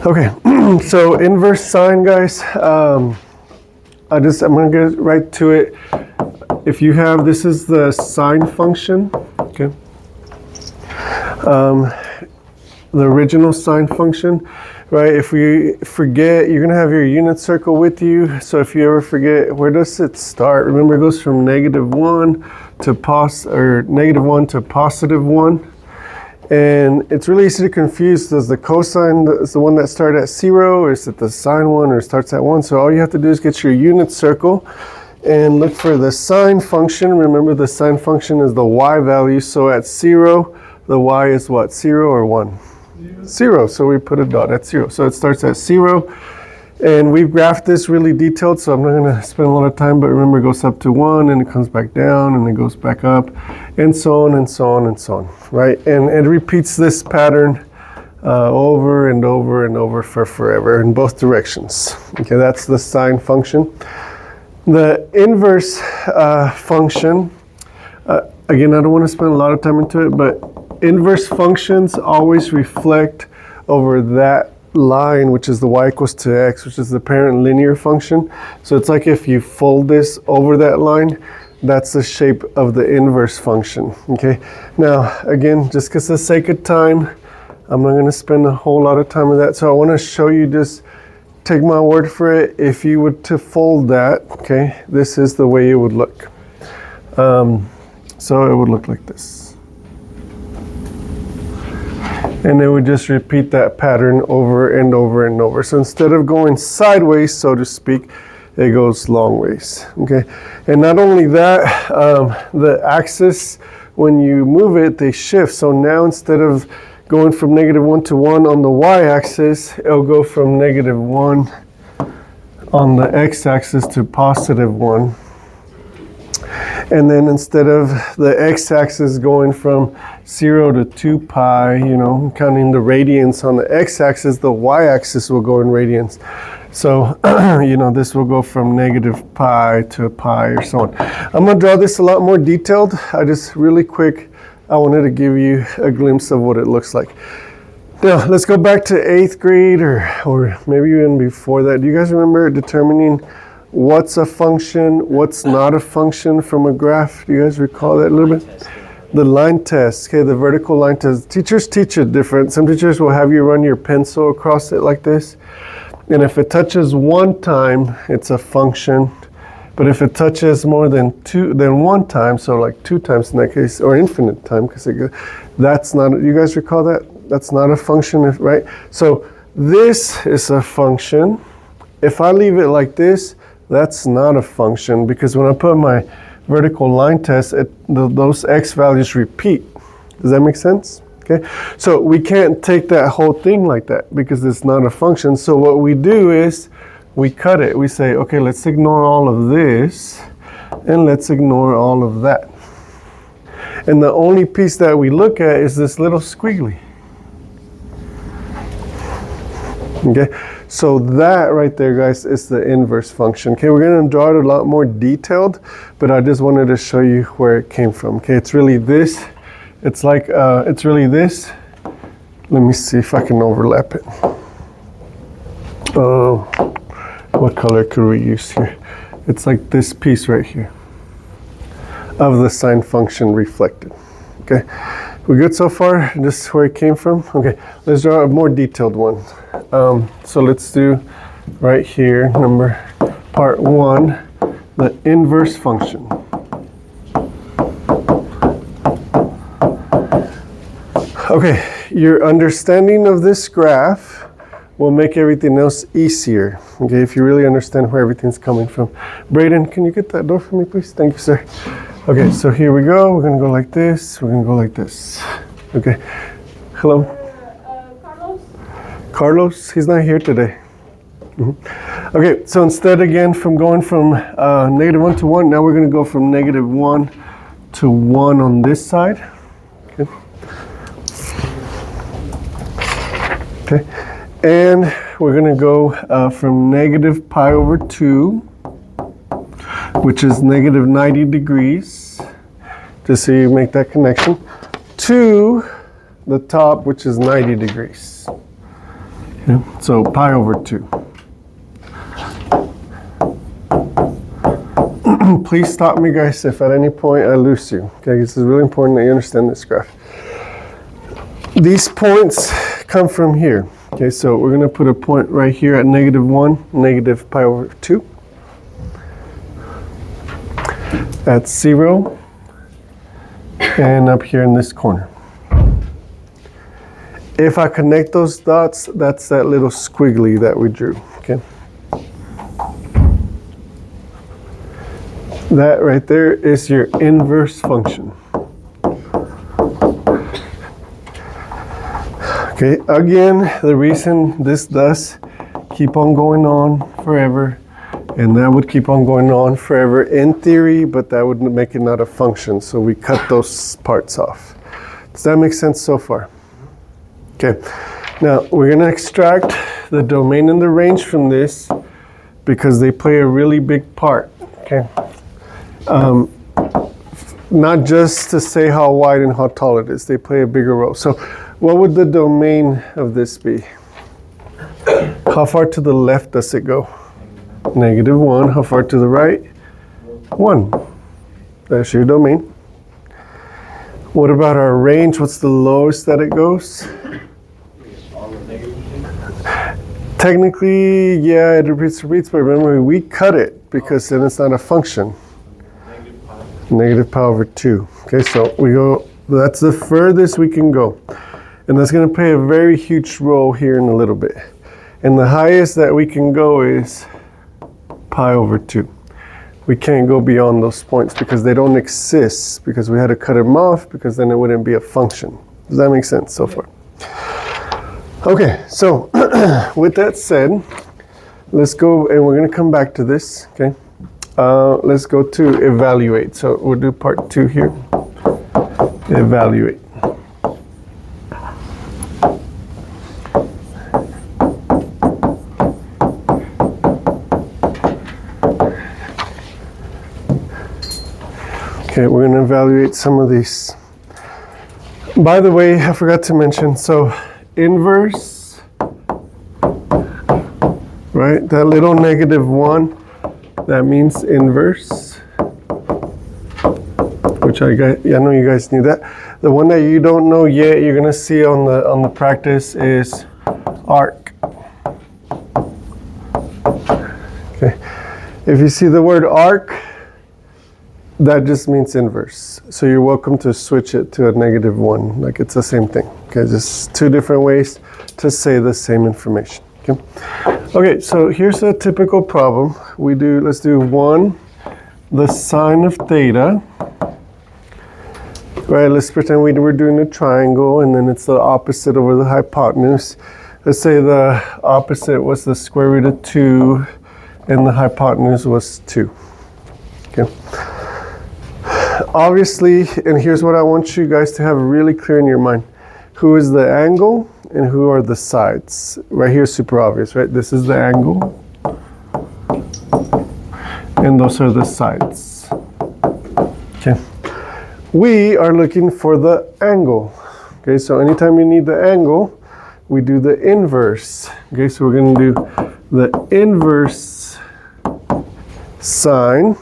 Okay, so inverse sine, guys. I'm gonna get right to it. If you have, this is the sine function, okay? The original sine function, right? If we forget, you're gonna have your unit circle with you. So if you ever forget, where does it start? Remember, it goes from -1 to -1 to +1. And it's really easy to confuse. Does the cosine is the one that starts at 0, or is it the sine one, or starts at 1? So all you have to do is get your unit circle and look for the sine function. Remember, the sine function is the y value. So at 0, the y is what? 0 or 1? 0. So we put a dot at 0. So it starts at 0. And we've graphed this really detailed, so I'm not going to spend a lot of time, but remember, it goes up to 1, and it comes back down, and it goes back up, and so on, and so on, and so on, right? And it repeats this pattern over and over and over for forever in both directions. Okay, that's the sine function. The inverse function, again, I don't want to spend a lot of time into it, but inverse functions always reflect over that line, which is the y equals to x, which is the parent linear function. So it's like if you fold this over that line, that's the shape of the inverse function. Okay, now again, just because of the sake of time, I'm not going to spend a whole lot of time with that. So I want to show you, just take my word for it, if you were to fold that, okay, this is the way it would look. So it would look like this. And it would just repeat that pattern over and over and over. So instead of going sideways, so to speak, it goes long ways, okay? And not only that, the axis, when you move it, they shift. So now instead of going from -1 to 1 on the y-axis, it'll go from -1 on the x-axis to +1. And then instead of the x-axis going from 0 to 2 pi, you know, counting the radians on the x-axis, the y-axis will go in radians. So, you know, this will go from -pi to pi or so on. I'm going to draw this a lot more detailed. I just really quick, I wanted to give you a glimpse of what it looks like. Now, let's go back to 8th grade or maybe even before that. Do you guys remember determining what's a function, what's not a function from a graph? Do you guys recall that a little bit? The line test, okay, the vertical line test. Teachers teach it different. Some teachers will have you run your pencil across it like this. And if it touches one time, it's a function. But if it touches more than one time, so like 2 times in that case, or infinite time, because that's not, you guys recall that? That's not a function, right? So this is a function. If I leave it like this, that's not a function, because when I put my vertical line test, those x values repeat. Does that make sense? Okay, so we can't take that whole thing like that because it's not a function. So what we do is we cut it. We say, okay, let's ignore all of this and let's ignore all of that. And the only piece that we look at is this little squiggly. Okay, so that right there, guys, is the inverse function. Okay, we're going to draw it a lot more detailed, but I just wanted to show you where it came from. Okay, it's really this. It's like, it's really this. Let me see if I can overlap it. What color could we use here? It's like this piece right here of the sine function reflected. Okay, we good so far? This is where it came from? Okay, let's draw a more detailed one. So let's do right here, part 1, the inverse function. Okay, your understanding of this graph will make everything else easier. Okay, if you really understand where everything's coming from. Braden, can you get that door for me, please? Thank you, sir. Okay, so here we go. We're gonna go like this. We're gonna go like this. Okay. Hello. Carlos? Carlos, he's not here today. Okay, so instead again from going from -1 to 1, now we're gonna go from -1 to 1 on this side. Okay. Okay, and we're going to go from -pi/2, which is -90 degrees, just so you make that connection, to the top, which is 90 degrees. Okay, so pi over 2. Please stop me, guys, if at any point I lose you. Okay, this is really important that you understand this graph. These points come from here. Okay, so we're going to put a point right here at -1, negative pi over 2. At 0, and up here in this corner. If I connect those dots, that's that little squiggly that we drew. Okay. That right there is your inverse function. Okay, again, the reason this does keep on going on forever, and that would keep on going on forever in theory, but that would make it not a function, so we cut those parts off. Does that make sense so far? Okay, now we're going to extract the domain and the range from this because they play a really big part. Okay. Not just to say how wide and how tall it is, they play a bigger role. So what would the domain of this be? How far to the left does it go? -1. How far to the right? 1. That's your domain. What about our range? What's the lowest that it goes? Technically, yeah, it repeats, but remember, we cut it because then it's not a function. Negative pi over 2. Okay, so we go, that's the furthest we can go. And that's going to play a very huge role here in a little bit. And the highest that we can go is pi over 2. We can't go beyond those points because they don't exist, because we had to cut them off, because then it wouldn't be a function. Does that make sense so far? Okay, so with that said, let's go, and we're going to come back to this, okay? Let's go to evaluate. So we'll do part 2 here. Evaluate. Okay, we're going to evaluate some of these. By the way, I forgot to mention, so inverse, right? That little -1, that means inverse, which I know you guys knew that. The one that you don't know yet, you're gonna see on the practice is arc. Okay, if you see the word arc, that just means inverse. So you're welcome to switch it to a -1, like it's the same thing. Okay, just 2 different ways to say the same information. Okay. Okay, so here's a typical problem. Let's do 1, the sine of theta. Right, let's pretend we were doing a triangle and then it's the opposite over the hypotenuse. Let's say the opposite was the square root of 2 and the hypotenuse was 2. Okay. Obviously, and here's what I want you guys to have really clear in your mind. Who is the angle and who are the sides? Right here is super obvious, right? This is the angle and those are the sides. Okay. We are looking for the angle. Okay, so anytime you need the angle, we do the inverse. Okay, so we're going to do the inverse sine.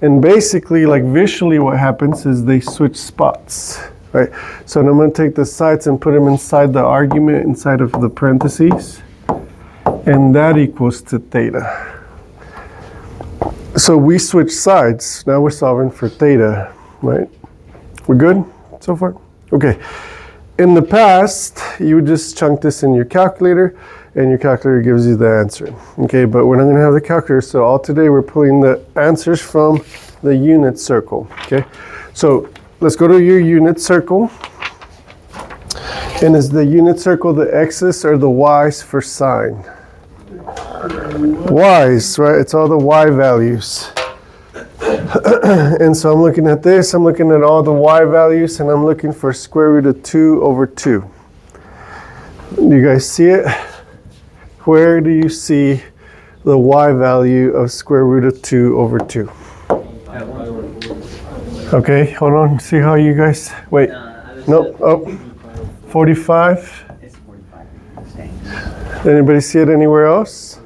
And basically, like visually what happens is they switch spots, right? So I'm going to take the sides and put them inside the argument, inside of the parentheses. And that equals to theta. So we switch sides. Now we're solving for theta, right? We're good so far? Okay. In the past, you would just chunk this in your calculator, and your calculator gives you the answer. Okay, but we're not going to have the calculator, so all today we're pulling the answers from the unit circle. Okay, so let's go to your unit circle. And is the unit circle the x's or the y's for sine? Y's, right? It's all the y values. And so I'm looking at this, I'm looking at all the y values, and I'm looking for square root of 2 over 2. Do you guys see it? Where do you see the y value of square root of 2 over 2? Okay, hold on, see how you guys, wait, no, oh, 45? It's 45. Anybody see it anywhere else?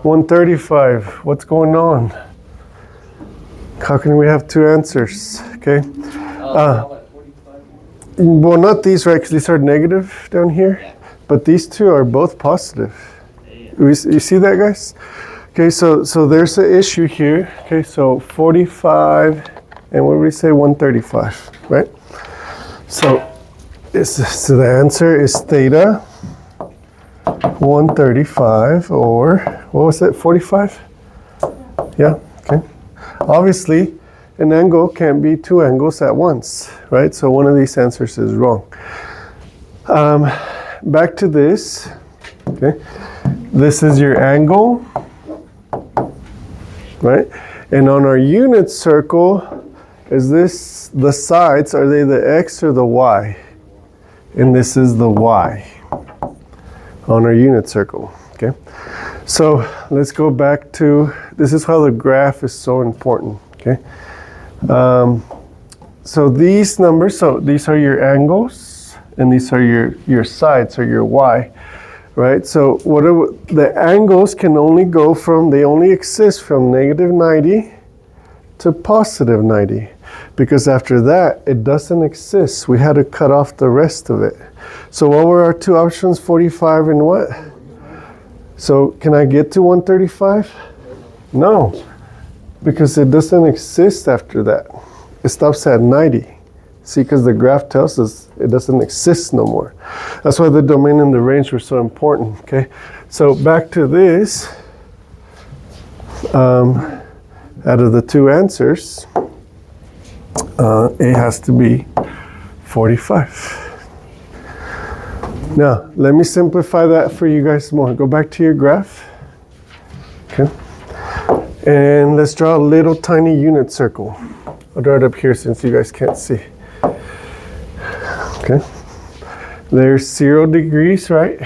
135. What's going on? How can we have two answers? Okay. Well, not these, right? Because these are negative down here. But these two are both positive. You see that, guys? Okay, so there's an issue here. Okay, so 45, and what do we say? 135, right? So the answer is theta 135, or what was it? 45? Yeah. Okay. Obviously, an angle can't be two angles at once, right? So one of these answers is wrong. Back to this. Okay. This is your angle, right? And on our unit circle, is this the sides? Are they the x or the y? And this is the y on our unit circle. Okay. So let's go back to, this is how the graph is so important. Okay. So these numbers, so these are your angles, and these are your sides, or your y, right? So the angles can only go from, they only exist from negative 90 to positive 90, because after that, it doesn't exist. We had to cut off the rest of it. So what were our two options, 45 and what? So can I get to 135? No, because it doesn't exist after that. It stops at 90. See, because the graph tells us it doesn't exist no more. That's why the domain and the range were so important, okay? So back to this, out of the two answers, A has to be 45. Now, let me simplify that for you guys more. Go back to your graph, okay? And let's draw a little tiny unit circle. I'll draw it up here since you guys can't see. Okay. There's 0 degrees, right?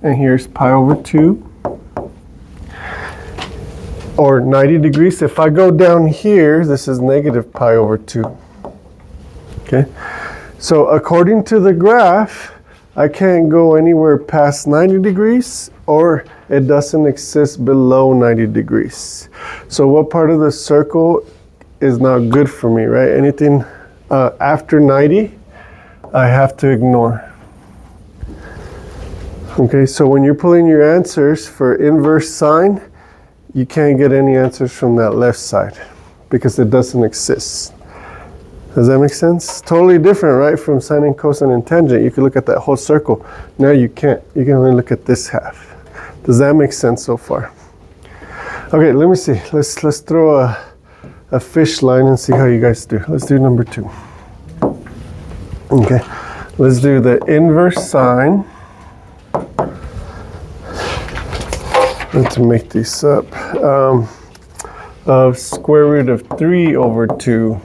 And here's pi over 2. Or 90 degrees. If I go down here, this is negative pi over 2. Okay. So according to the graph, I can't go anywhere past 90 degrees, or it doesn't exist below 90 degrees. So what part of the circle is not good for me, right? Anything after 90, I have to ignore. Okay, so when you're pulling your answers for inverse sine, you can't get any answers from that left side because it doesn't exist. Does that make sense? Totally different, right, from sine and cosine and tangent. You can look at that whole circle. Now you can't. You can only look at this half. Does that make sense so far? Okay, let me see. Let's throw a fish line and see how you guys do. Let's do number 2. Okay, let's do the inverse sine. Let's make these up. Of square root of 3 over 2.